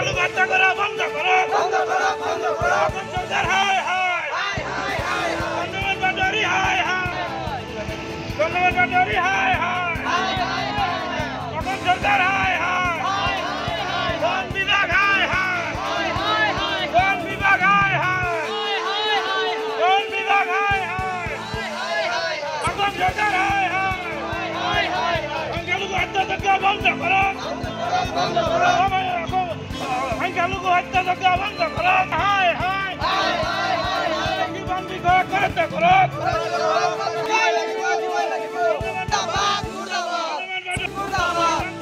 সংখ্যালঘু হত্যা করা বন্ধ করো সরকার হায় হায় ধন্যবাদ পাটোয়ারি হায় হায় ধন্যবাদ পাটোয়ারি হায় হায় অসম সরকার হায় হায় বন বিভাগ হায় হায় বন বিভাগ হায় হায় বন বিভাগ হায় হায় অসম সরকার হায় হায় সংখ্যালঘু হত্যাযজ্ঞ বন্ধ করো সংখ্যালঘু হত্যাযজ্ঞ বন্ধ করো হায় হায় বন বিভাগ হত্যা করো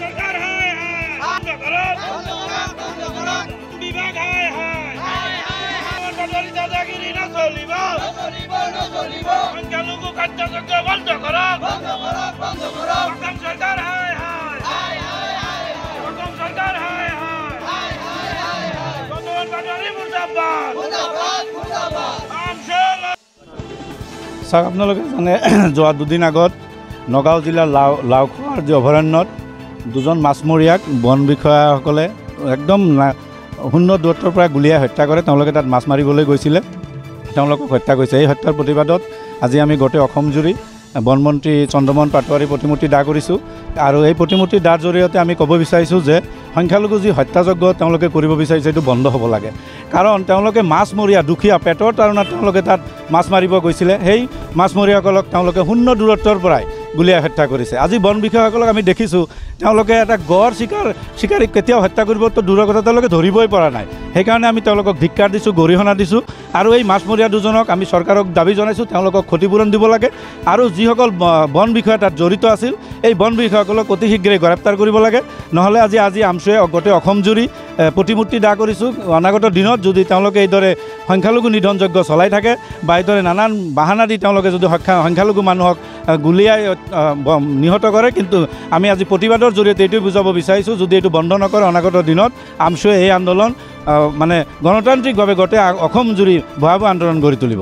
সরকার হায় হায় বন্ধ করো বিভাগ হায় হায় পাটোয়ারি দাদাগিরি না চলিব সংখ্যালঘু হত্যাযজ্ঞ বন্ধ করো অসম সরকার হায় হায় অসম সরকার হায় হায় ধন্যবাদ পাটোয়ারি মুর্দাবাদ চাওক আপোনালোকে জানে যোৱা দুদিন আগত নগাঁও জিলাৰ লাওখোৱাৰ যি অভয়াৰণ্যত দুজন মাছমৰীয়াক বন বিষয়াসকলে একদম শূন্য দূৰত্বৰ পৰা গুলীয়াই হত্যা কৰে। তেওঁলোকে তাত মাছ মাৰিবলৈ গৈছিলে, তেওঁলোকক হত্যা কৰিছে। এই হত্যাৰ প্ৰতিবাদত আজি আমি গোটেই অসমজুৰি বনমন্ত্ৰী চন্দ্ৰমোহন পাটোৱাৰী প্ৰতিমূৰ্তি দাহ কৰিছোঁ। আৰু এই প্ৰতিমূৰ্তি দাহৰ জৰিয়তে আমি ক'ব বিচাৰিছোঁ যে সংখ্যালঘু যি হত্যাযজ্ঞ তেওঁলোকে কৰিব বিচাৰিছে এইটো বন্ধ হ'ব লাগে। কাৰণ তেওঁলোকে মাছমৰীয়া দুখীয়া পেটৰ তাৰণাত তেওঁলোকে তাত মাছ মাৰিব গৈছিলে। সেই মাছমৰীয়াসকলক তেওঁলোকে শূন্য দূৰত্বৰ পৰাই গুলীয়াই হত্যা কৰিছে। আজি বন বিষয়াসকলক আমি দেখিছোঁ তেওঁলোকে এটা গড় চিকাৰীক কেতিয়াও হত্যা কৰিবতো দূৰৰ কথা তেওঁলোকে ধৰিবই পৰা নাই। সেইকাৰণে আমি তেওঁলোকক ধিক্কাৰ দিছোঁ, গৰিহণা দিছোঁ। আৰু এই মাছমৰীয়া দুজনক আমি চৰকাৰক দাবী জনাইছোঁ তেওঁলোকক ক্ষতিপূৰণ দিব লাগে। আৰু যিসকল বন বিষয়া তাত জড়িত আছিল এই বন বিষয়াসকলক অতি শীঘ্ৰে গ্ৰেপ্তাৰ কৰিব লাগে। নহ'লে আজি আমচুৱে গোটেই অসমজুৰি প্ৰতিমূৰ্তি দাহ কৰিছোঁ। অনাগত দিনত যদি তেওঁলোকে এইদৰে সংখ্যালঘু নিধনযজ্ঞ চলাই থাকে বা এইদৰে নানান বাহানা দি তেওঁলোকে যদি সংখ্যালঘু মানুহক গুলীয়াই নিহত কৰে, কিন্তু আমি আজি প্ৰতিবাদৰ জৰিয়তে এইটোৱে বুজাব বিচাৰিছোঁ যদি এইটো বন্ধ নকৰে অনাগত দিনত আমচুৱে এই আন্দোলন মানে গণতান্ত্ৰিকভাৱে গোটেই অসমজুৰি ভয়াৱহ আন্দোলন গঢ়ি তুলিব।